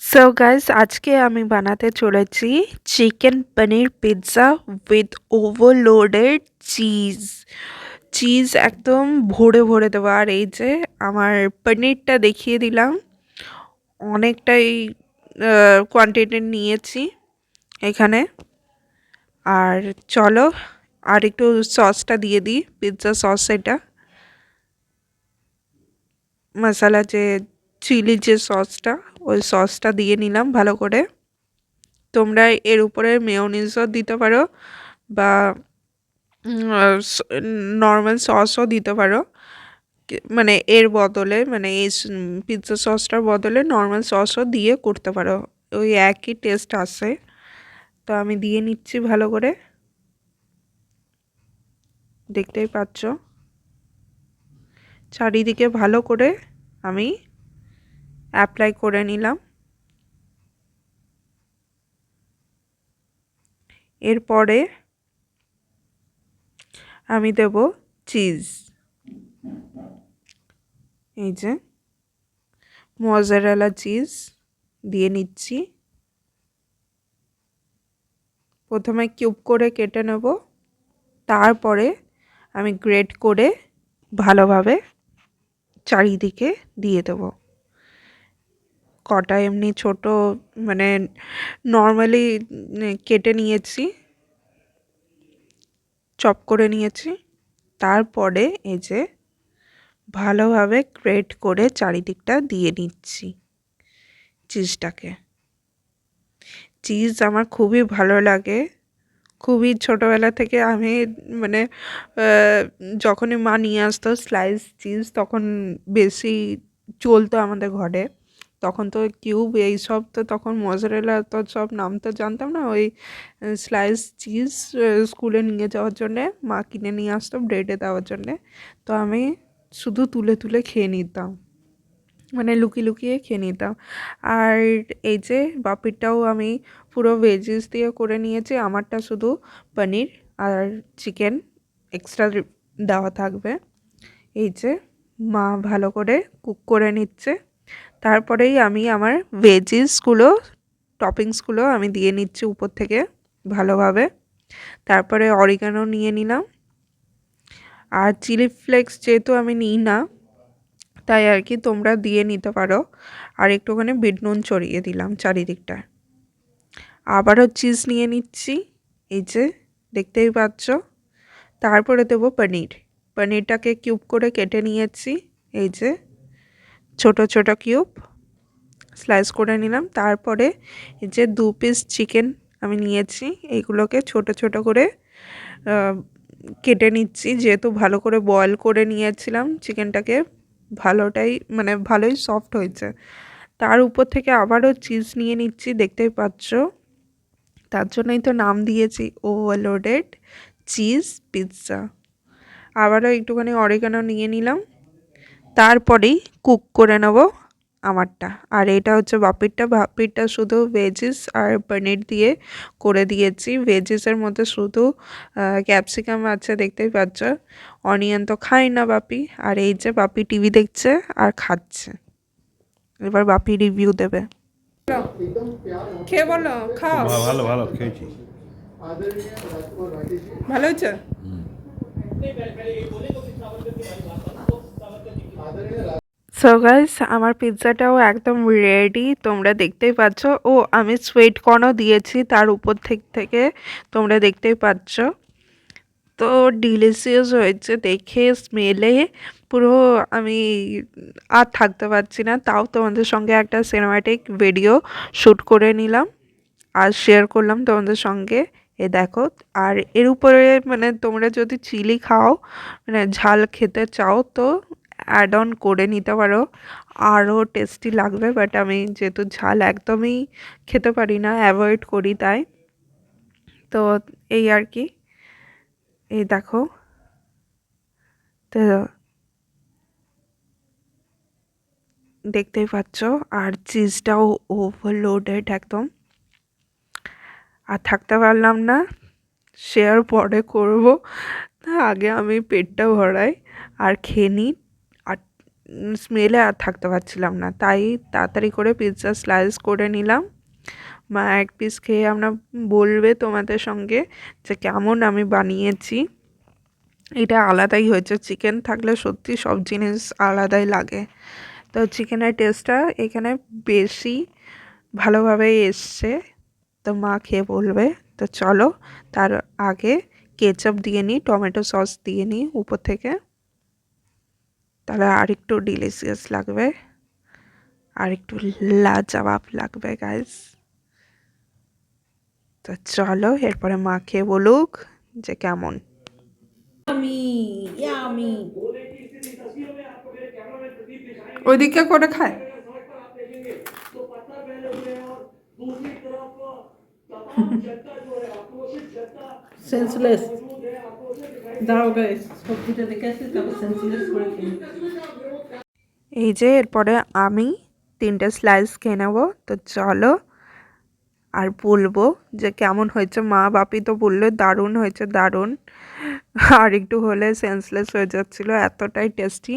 So guys আজকে আমি বানাতে চলেছি chicken paneer pizza with overloaded cheese. Cheese একদম ভরে ভরে দেবো। আর এই যে আমার পনিরটা দেখিয়ে দিলাম, অনেকটাই কোয়ান্টিটি নিয়েছি এখানে। আর চলো আর একটু সসটা দিয়ে দিই, পিৎজা সস, এটা মশলা যে চিলি যে সসটা, ওই সসটা দিয়ে নিলাম ভালো করে। তোমরা এর উপরে মেয়োনিজও দিতে পারো বা নর্মাল সসও দিতে পারো। মানে এর বদলে, মানে এই পিৎজা সসটার বদলে নর্মাল সসও দিয়ে করতে পারো, ওই একই টেস্ট আসে। তো আমি দিয়ে নিচ্ছি ভালো করে, দেখতেই পাচ্ছ। চারিদিকে ভালো করে আমি অ্যাপ্লাই করে নিলাম। এরপরে আমি দেব চিজ। এই যে মজারেলা চিজ দিয়ে নিচ্ছি। প্রথমে কিউব করে কেটে নেব, তারপরে আমি গ্রেট করে ভালোভাবে চারিদিকে দিয়ে দেবো। কটা এমনি ছোট, মানে নর্মালি কেটে নিয়েছি, চপ করে নিয়েছি। তারপরে এই যে ভালোভাবে গ্রেট করে চারিদিকটা দিয়ে নিচ্ছি চিজটাকে। চিজ আমার খুবই ভালো লাগে, খুবই ছোটোবেলা থেকে আমি, মানে যখনই মা নিয়ে আসতো স্লাইস চিজ, তখন বেশি চলতো আমাদের ঘরে। তখন তো কিউব এইসব, তো তখন মজারেলা তো সব নাম তো জানতাম না। ওই স্লাইস চিজ স্কুলে নিয়ে যাওয়ার জন্যে মা কিনে নিয়ে আসতো ব্রেডে দেওয়ার জন্যে। তো আমি শুধু তুলে তুলে খেয়ে নিতাম, মানে লুকিয়ে লুকিয়ে খেয়ে নিতাম। আর এই যে বাপিরটাও আমি পুরো ভেজিস দিয়ে করে নিয়েছি। আমারটা শুধু পনির আর চিকেন এক্সট্রা দেওয়া থাকবে। এই যে মা ভালো করে কুক করে নিচ্ছে। তারপরেই আমি আমার ভেজিসগুলো, টপিংসগুলো আমি দিয়ে নিচ্ছি উপর থেকে ভালোভাবে। তারপরে অরিগানো নিয়ে নিলাম। আর চিলি ফ্লেক্স যেহেতু আমি নিই না, তাই আর কি তোমরা দিয়ে নিতে পারো। আর একটুখানি বিট নুন ছড়িয়ে দিলাম চারিদিকটায়। আবারও চিজ নিয়ে নিচ্ছি, এই যে দেখতেই পাচ্ছ। তারপরে দেবো পনির। পনিরটাকে কিউব করে কেটে নিয়েছি, এই যে ছোট ছোট কিউব স্লাইস করে নিলাম। তারপরে এই যে 2 পিস চিকেন আমি নিয়েছি, এইগুলোকে ছোট ছোট করে কেটে নিচ্ছি। যেহেতু ভালো করে বয়েল করে নিয়েছিলাম চিকেনটাকে, ভালোটাই মানে ভালোই সফট হয়েছে। তার উপর থেকে আবারও চিজ নিয়ে নিচ্ছি, দেখতেই পাচ্ছ। তার জন্যই তো নাম দিয়েছি ওভারলোডেড চিজ পিৎজা। আবারও একটুখানি অরিগানো নিয়ে নিলাম। তারপরেই কুক করে নেব আমারটা। আর এটা হচ্ছে বাপিরটা। বাপিরটা শুধু ভেজিস আর পনির দিয়ে করে দিয়েছি। ভেজিসের মধ্যে শুধু ক্যাপসিকাম আছে, দেখতেই পাচ্ছ। অনিয়ন তো খাই না বাপি। আর এই যে বাপি টিভি দেখছে আর খাচ্ছে। এবার বাপি রিভিউ দেবে। খেয়ে বলো, খাও। ভালো ভালো খেয়েছি। ভালো হয়েছে। সো গাইস আমার পিৎজাটাও একদম রেডি, তোমরা দেখতেই পাচ্ছ। ও আমি সুইট কর্নও দিয়েছি তার উপর থেকে তোমরা দেখতেই পাচ্ছ। তো ডিলিশিয়াস হয়েছে দেখে, স্মেলে পুরো আমি আর থাকতে পারছি না। তাও তোমাদের সঙ্গে একটা সিনেম্যাটিক ভিডিও শ্যুট করে নিলাম আর শেয়ার করলাম তোমাদের সঙ্গে। এ দেখো। আর এর উপরে মানে তোমরা যদি চিলি খাও, মানে ঝাল খেতে চাও, তো অ্যাড অন করে নিতে পারো, আরও টেস্টি লাগবে। বাট আমি যেহেতু ঝাল একদমই খেতে পারি না, অ্যাভয়েড করি, তাই। তো এই আর কি, এই দেখো। তো দেখতেই পাচ্ছ। আর চিজটাও ওভারলোডেড একদম। আর থাকতে পারলাম না, শেয়ার পরে করব, আগে আমি পেটটা ভরাই আর খেয়ে নিই। আর স্মেলে আর থাকতে পারছিলাম না, তাই তাড়াতাড়ি করে পিৎজা স্লাইস করে নিলাম। মা এক পিস খেয়ে আমরা বলবে তোমাদের সঙ্গে যে কেমন আমি বানিয়েছি। এটা আলাদাই হয়েছে, চিকেন থাকলে সত্যি সব জিনিস আলাদাই লাগে। তো চিকেনের টেস্টটা এখানে বেশি ভালোভাবেই এসছে। তো মা খেয়ে বলবে। তো চলো তার আগে কেচাপ দিয়ে নিই, টমেটো সস দিয়ে নিই উপর থেকে, তাহলে আরেকটু ডিলিশিয়াস লাগবে, আরেকটু লাজবাব লাগবে গাইস। তো চলো এরপরে মা খেয়ে বলুক যে কেমন। ওইদিকে করে খায়। সেন্সলেস দাঁড়াও গাইস, সবজিটা দেখে আসি তারপর সেন্সলেস করে খেয়ে। এই যে এরপরে আমি 3টে স্লাইস খেয়ে নেবো। তো চলো আর বলবো যে কেমন হয়েছে। মা বাপি তো বললো দারুণ হয়েছে, দারুণ। আর একটু হলে সেন্সলেস হয়ে যাচ্ছিলো, এতটাই টেস্টি।